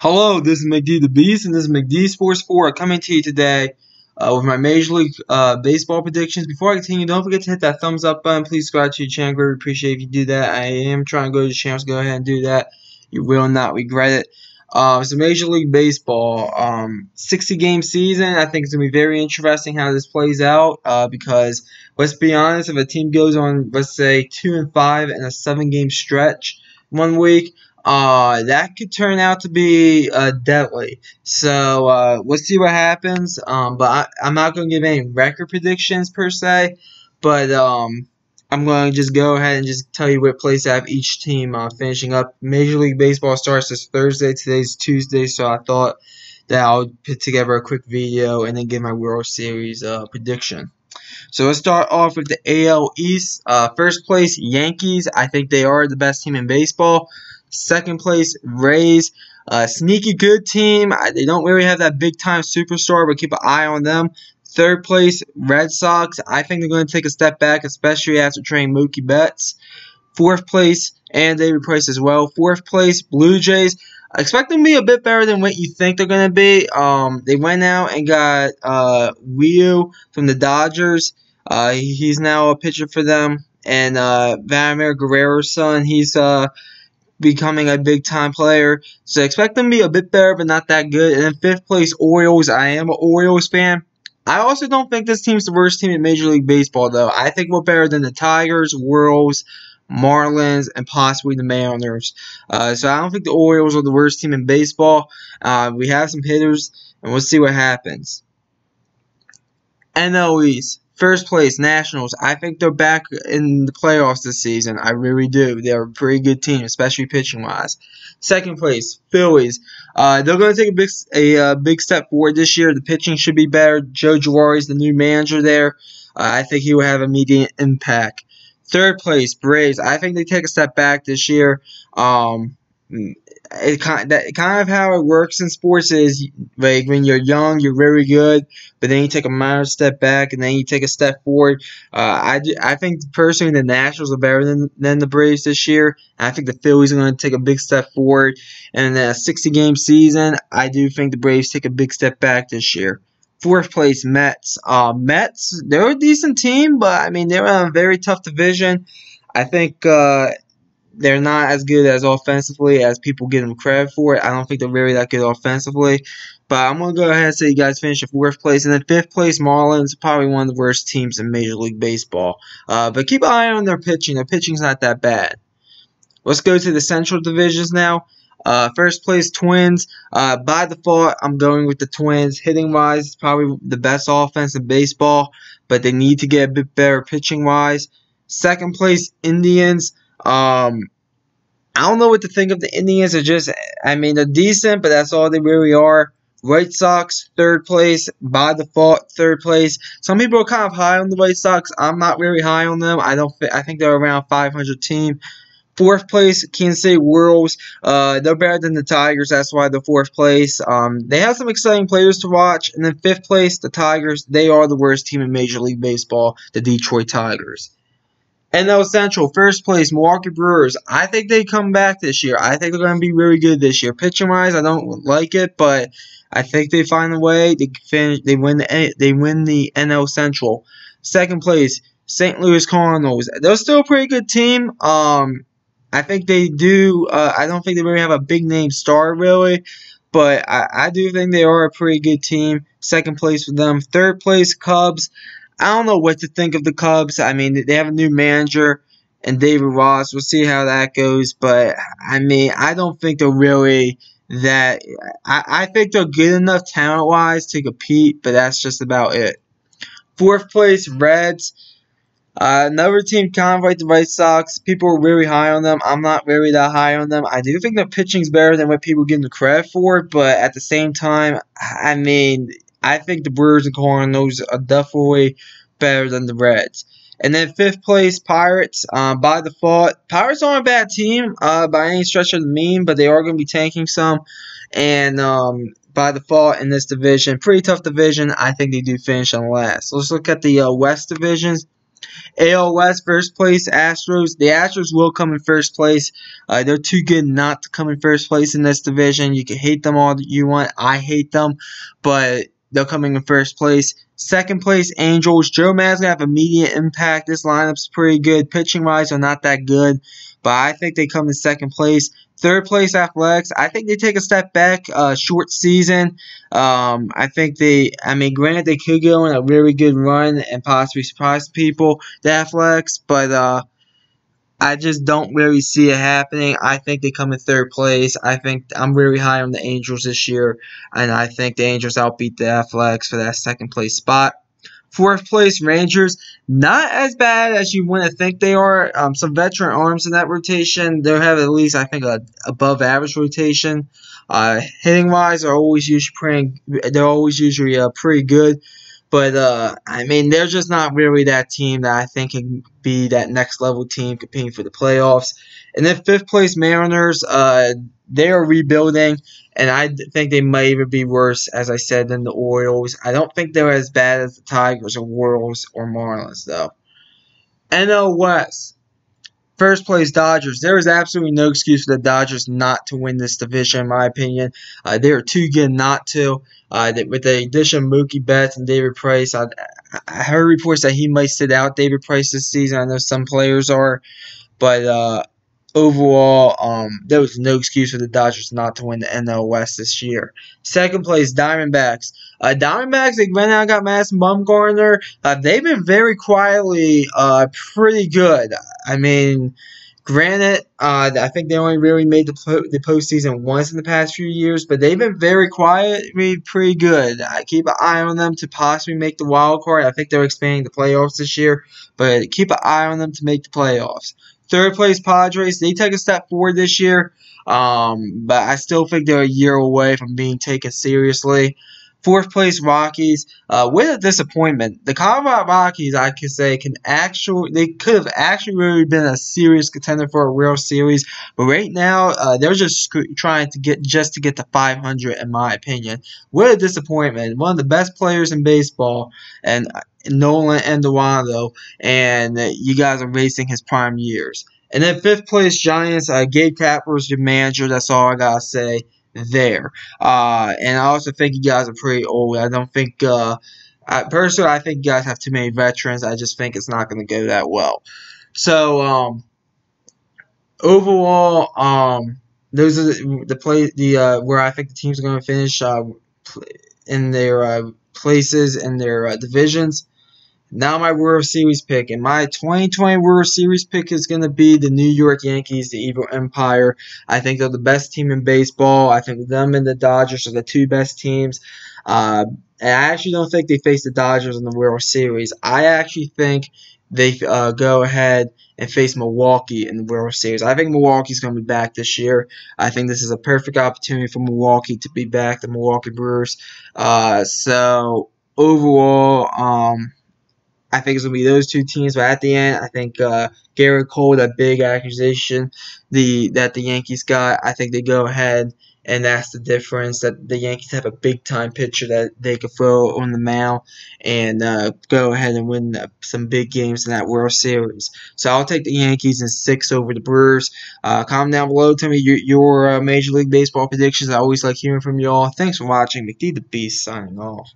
Hello, this is McD the Beast, and this is McD Sports 4 coming to you today with my Major League Baseball predictions. Before I continue, don't forget to hit that thumbs up button. Please subscribe to the channel. Greatly appreciate if you do that. I am trying to go to the channel, so go ahead and do that. You will not regret it. So Major League Baseball, 60-game season. I think it's going to be very interesting how this plays out because, let's be honest, if a team goes on, let's say, 2-5 in a 7-game stretch one week, that could turn out to be deadly. So we'll see what happens. But I'm not going to give any record predictions per se. But I'm going to just go ahead and just tell you what place I have each team finishing up. Major League Baseball starts this Thursday. Today's Tuesday, so I thought that I would put together a quick video and then give my World Series prediction. So let's start off with the AL East. First place, Yankees. I think they are the best team in baseball. Second place, Rays. Sneaky good team. They don't really have that big-time superstar, but keep an eye on them. Third place, Red Sox. I think they're going to take a step back, especially after trading Mookie Betts. Fourth place, and David Price as well. Fourth place, Blue Jays. I expect them to be a bit better than what you think they're going to be. They went out and got Ryu from the Dodgers. He's now a pitcher for them. And Vladimir Guerrero's son, he's becoming a big-time player. So I expect them to be a bit better, but not that good. And then fifth place, Orioles. I am an Orioles fan. I also don't think this team's the worst team in Major League Baseball, though. I think we're better than the Tigers, Worlds, Marlins, and possibly the Mariners. So I don't think the Orioles are the worst team in baseball. We have some hitters, and we'll see what happens. NL East. First place, Nationals. I think they're back in the playoffs this season. I really do. They're a pretty good team, especially pitching-wise. Second place, Phillies. They're going to take a big step forward this year. The pitching should be better. Joe Girardi's the new manager there. I think he will have immediate impact. Third place, Braves. I think they take a step back this year. Kind of how it works in sports is, like, when you're young, you're very good, but then you take a minor step back, and then you take a step forward. I think personally the Nationals are better than the Braves this year. I think the Phillies are going to take a big step forward. And in a 60-game season, I do think the Braves take a big step back this year. Fourth place, Mets. Mets, they're a decent team, but I mean they're in a very tough division. I think they're not as good as offensively as people give them credit for it. I don't think they're really that good offensively. But I'm going to go ahead and say you guys finish in fourth place. And then fifth place, Marlins, probably one of the worst teams in Major League Baseball. But keep an eye on their pitching. Their pitching's not that bad. Let's go to the Central Divisions now. First place, Twins. By default, I'm going with the Twins. Hitting-wise, it's probably the best offense in baseball. But they need to get a bit better pitching-wise. Second place, Indians. I don't know what to think of the Indians. They're decent, but that's all they really are. White Sox, third place. By default, third place. Some people are kind of high on the White Sox. I'm not very high on them. I think they're around 500 team. Fourth place, Kansas City Royals. They're better than the Tigers. That's why they're fourth place. They have some exciting players to watch. And then fifth place, the Tigers. They are the worst team in Major League Baseball, the Detroit Tigers. NL Central, first place, Milwaukee Brewers. I think they come back this year. I think they're going to be really good this year. Pitching-wise, I don't like it, but I think they find a way. They win the NL Central. Second place, St. Louis Cardinals. They're still a pretty good team. I think they do. I don't think they really have a big-name star, really, but I do think they are a pretty good team. Second place for them. Third place, Cubs. I don't know what to think of the Cubs. I mean, they have a new manager and David Ross. We'll see how that goes. But, I mean, I don't think they're really that. I think they're good enough talent-wise to compete, but that's just about it. Fourth place, Reds. Another team kind of like the White Sox. People are really high on them. I'm not really that high on them. I do think their pitching's better than what people give them credit for. But at the same time, I mean, I think the Brewers and Cardinals are definitely better than the Reds. And then fifth place, Pirates. By default, Pirates aren't a bad team by any stretch of the mean, but they are going to be tanking some. And by default in this division, pretty tough division. I think they do finish on last. So let's look at the West divisions. AL West, first place, Astros. The Astros will come in first place. They're too good not to come in first place in this division. You can hate them all that you want. I hate them, but they're coming in first place. Second place, Angels. Joe Mad's going to have immediate impact. This lineup's pretty good. Pitching-wise, they're not that good, but I think they come in second place. Third place, Athletics. I think they take a step back. Short season. Granted, they could go on a really good run and possibly surprise people, the Athletics, but I just don't really see it happening. I think they come in third place. I think I'm really high on the Angels this year, and I think the Angels outbeat the Athletics for that second place spot. Fourth place, Rangers. Not as bad as you want to think they are. Some veteran arms in that rotation. They'll have at least, I think, a above average rotation. Hitting wise, they're always usually pretty good. But they're just not really that team that I think can be that next level team competing for the playoffs. And then fifth place, Mariners. They are rebuilding, and I think they might even be worse, as I said, than the Orioles. I don't think they're as bad as the Tigers or Royals or Marlins, though. NL West. First place, Dodgers. There is absolutely no excuse for the Dodgers not to win this division, in my opinion. They are too good not to. With the addition of Mookie Betts and David Price, I heard reports that he might sit out David Price this season. I know some players are, but overall, there was no excuse for the Dodgers not to win the NL West this year. Second place, Diamondbacks. Diamondbacks, they went out and got Madison Bumgarner. They've been very quietly pretty good. Granted, I think they only really made the postseason once in the past few years, but they've been very quietly pretty good. I keep an eye on them to possibly make the wild card. I think they're expanding the playoffs this year, but keep an eye on them to make the playoffs. Third place, Padres. They take a step forward this year, but I still think they're a year away from being taken seriously. Fourth place, Rockies. With a disappointment, the Colorado Rockies, I could say, they could have actually really been a serious contender for a World Series, but right now they're just trying to get to 500, in my opinion. What a disappointment! One of the best players in baseball, and Nolan Arenado, and you guys are racing his prime years. And then fifth place, Giants. Gabe Kapler's your manager. That's all I gotta say there. And I also think you guys are pretty old. I don't think, personally, I think you guys have too many veterans. I just think it's not going to go that well. So, overall, those are where I think the teams are going to finish in their places in their divisions. Now my World Series pick. And my 2020 World Series pick is going to be the New York Yankees, the Evil Empire. I think they're the best team in baseball. I think them and the Dodgers are the two best teams. And I actually don't think they face the Dodgers in the World Series. I actually think they go ahead and face Milwaukee in the World Series. I think Milwaukee's going to be back this year. I think this is a perfect opportunity for Milwaukee to be back, the Milwaukee Brewers. So overall, I think it's going to be those two teams, but at the end, I think Garrett Cole, that big accusation that the Yankees got, I think they go ahead, and that's the difference, that the Yankees have a big-time pitcher that they could throw on the mound and go ahead and win some big games in that World Series. So I'll take the Yankees in 6 over the Brewers. Comment down below. Tell me your Major League Baseball predictions. I always like hearing from you all. Thanks for watching. McD the Beast signing off.